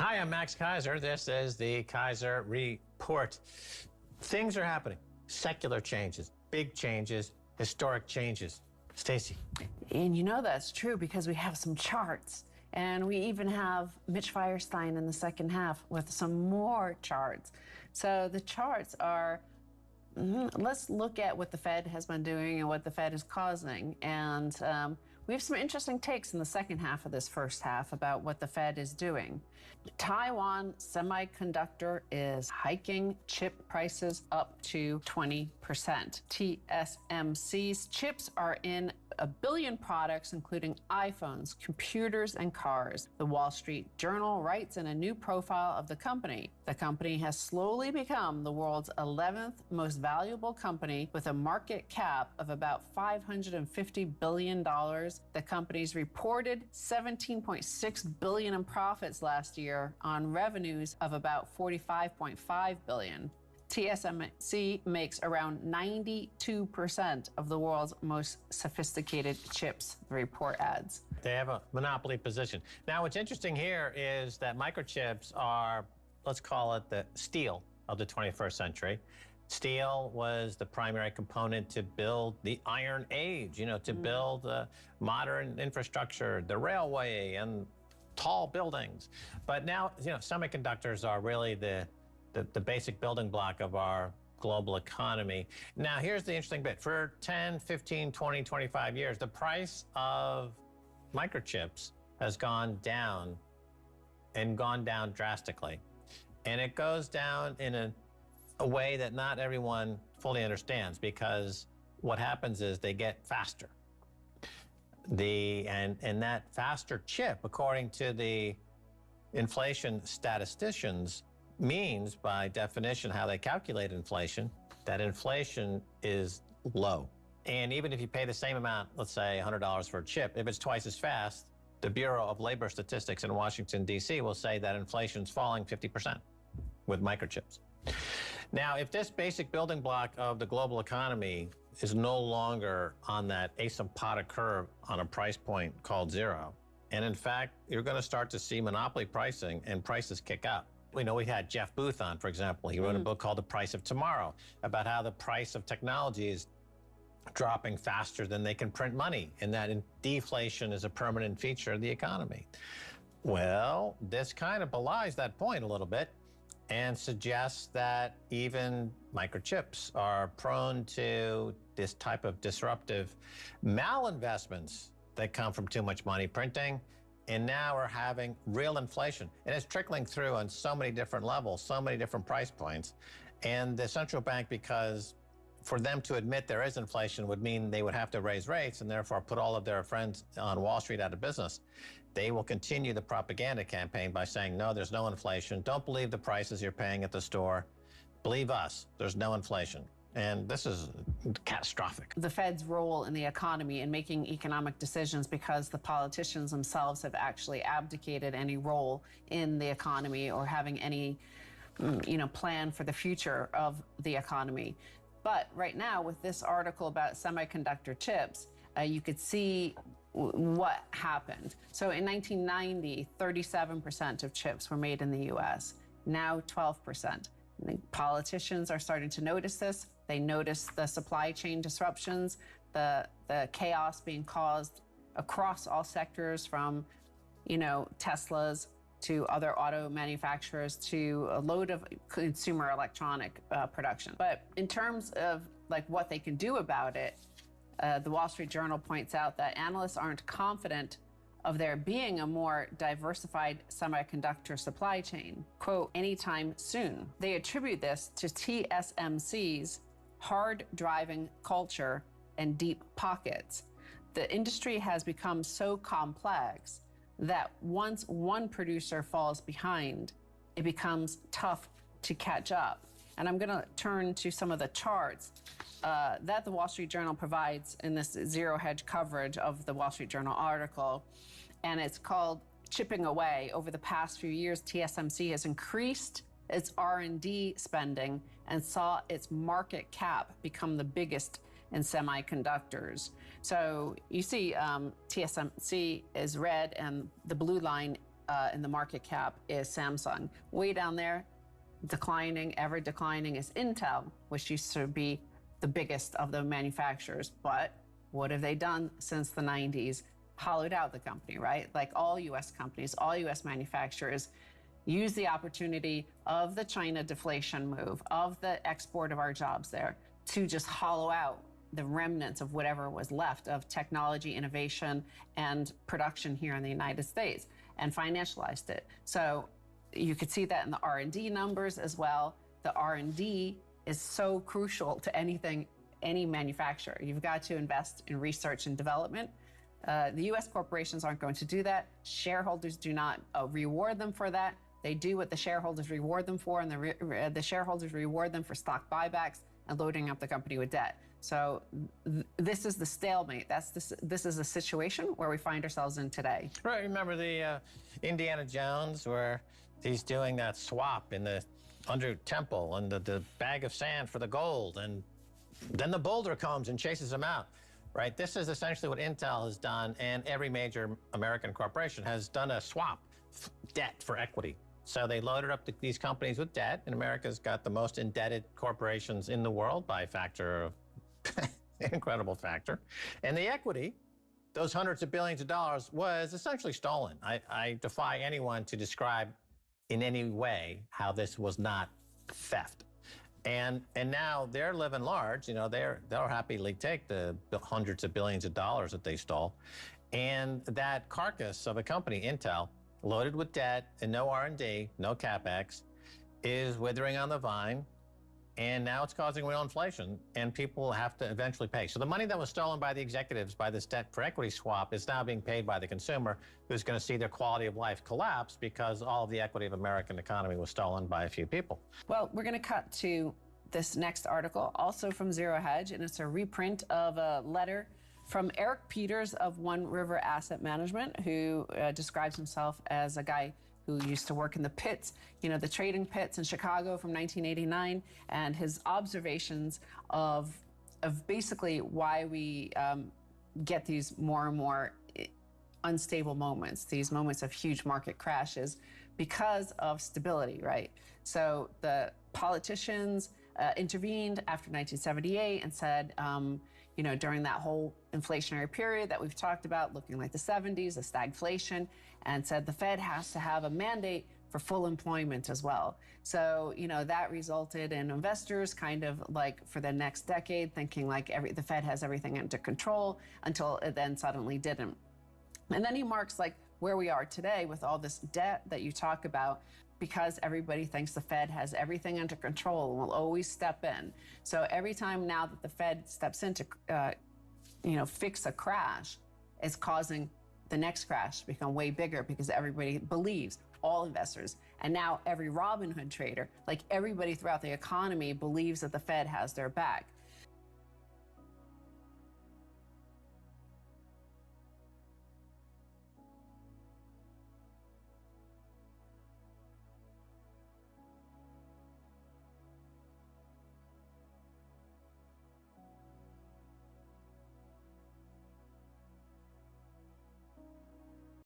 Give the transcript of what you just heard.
Hi, I'm Max Keiser. This is the Keiser Report. Things are happening. Secular changes, big changes, historic changes. Stacy. And you know that's true because we have some charts. And we even have Mitch Firestein in the second half with some more charts. So the charts are, let's look at what the Fed has been doing and what the Fed is causing. And we have some interesting takes in the second half of this first half about what the Fed is doing. Taiwan Semiconductor is hiking chip prices up to 20%. TSMC's chips are in 1 billion products, including iPhones, computers, and cars. The Wall Street Journal writes in a new profile of the company. The company has slowly become the world's 11th most valuable company with a market cap of about $550 billion. The company's reported $17.6 billion in profits last year on revenues of about $45.5 billion. TSMC makes around 92% of the world's most sophisticated chips, the report adds. They have a monopoly position. Now, what's interesting here is that microchips are, let's call it the steel of the 21st century. Steel was the primary component to build the Iron Age, to build modern infrastructure, the railway and tall buildings. But now, semiconductors are really the basic building block of our global economy. Now, here's the interesting bit. For 10, 15, 20, 25 years, the price of microchips has gone down and gone down drastically. And it goes down in a way that not everyone fully understands, because what happens is they get faster. And that faster chip, according to the inflation statisticians, means by definition how they calculate inflation, that inflation is low. And even if you pay the same amount, let's say $100 for a chip, if it's twice as fast, the Bureau of Labor Statistics in Washington, D.C. will say that inflation's falling 50% with microchips. Now, if this basic building block of the global economy is no longer on that asymptotic curve on a price point called zero, and in fact, you're going to start to see monopoly pricing and prices kick up. We know we had Jeff Booth on, for example. He wrote a book called The Price of Tomorrow about how the price of technology is dropping faster than they can print money, and that deflation is a permanent feature of the economy. Well, this kind of belies that point a little bit and suggests that even microchips are prone to this type of disruptive malinvestments that come from too much money printing. And now we're having real inflation. And it's trickling through on so many different levels, so many different price points. And the central bank, because for them to admit there is inflation would mean they would have to raise rates and therefore put all of their friends on Wall Street out of business. They will continue the propaganda campaign by saying, no, there's no inflation. Don't believe the prices you're paying at the store. Believe us, there's no inflation. And this is catastrophic. The Fed's role in the economy and making economic decisions, because the politicians themselves have actually abdicated any role in the economy or having any, plan for the future of the economy. But right now, with this article about semiconductor chips, you could see what happened. So in 1990, 37% of chips were made in the US, now 12%. The politicians are starting to notice this. They notice the supply chain disruptions, the chaos being caused across all sectors, from, Teslas to other auto manufacturers to a load of consumer electronic production. But in terms of what they can do about it, the Wall Street Journal points out that analysts aren't confident of there being a more diversified semiconductor supply chain, quote, anytime soon. They attribute this to TSMC's hard driving culture and deep pockets. The industry has become so complex that once one producer falls behind, it becomes tough to catch up. And I'm gonna turn to some of the charts that the Wall Street Journal provides in this zero hedge coverage of the Wall Street Journal article. And it's called Chipping Away. Over the past few years, TSMC has increased its R&D spending and saw its market cap become the biggest in semiconductors. So you see TSMC is red and the blue line in the market cap is Samsung. Way down there, declining, ever declining, is Intel, which used to be the biggest of the manufacturers. But what have they done since the 90s? Hollowed out the company, right? Like all US companies, all US manufacturers use the opportunity of the China deflation move, of the export of our jobs there, to just hollow out the remnants of whatever was left of technology, innovation, and production here in the United States, and financialized it. So you could see that in the R&D numbers as well. The R&D is so crucial to anything, any manufacturer. You've got to invest in research and development. The US corporations aren't going to do that. Shareholders do not reward them for that. They do what the shareholders reward them for, and the shareholders reward them for stock buybacks and loading up the company with debt. So this is the stalemate. This is the situation where we find ourselves in today. Right. Remember the Indiana Jones, where he's doing that swap in the under temple and the bag of sand for the gold, and then the boulder comes and chases him out. Right. This is essentially what Intel has done, and every major American corporation has done a swap, debt for equity. So they loaded up these companies with debt, and America's got the most indebted corporations in the world by a factor of incredible factor. And the equity, those hundreds of billions of dollars, was essentially stolen. I defy anyone to describe in any way how this was not theft. And now they're living large. You know, they'll happily take the hundreds of billions of dollars that they stole. And that carcass of a company, Intel, loaded with debt and no R&D, no CapEx, is withering on the vine. And now it's causing real inflation, and people have to eventually pay. So the money that was stolen by the executives by this debt for equity swap is now being paid by the consumer, who's going to see their quality of life collapse because all of the equity of American economy was stolen by a few people. Well, we're going to cut to this next article, also from Zero Hedge, and it's a reprint of a letter from Eric Peters of One River Asset Management, who describes himself as a guy who used to work in the pits, you know, the trading pits in Chicago from 1989, and his observations of basically why we get these more and more unstable moments, these moments of huge market crashes, because of stability, right? So the politicians intervened after 1978 and said, you know, during that whole inflationary period that we've talked about, looking like the 70s, the stagflation, and said the Fed has to have a mandate for full employment as well. So, you know, that resulted in investors kind of like for the next decade thinking like the Fed has everything under control, until it then suddenly didn't. And then he marks like where we are today with all this debt that you talk about, because everybody thinks the Fed has everything under control and will always step in. So every time now that the Fed steps in to, you know, fix a crash, it's causing the next crash to become way bigger, because everybody believes, all investors, and now every Robinhood trader, like everybody throughout the economy, believes that the Fed has their back.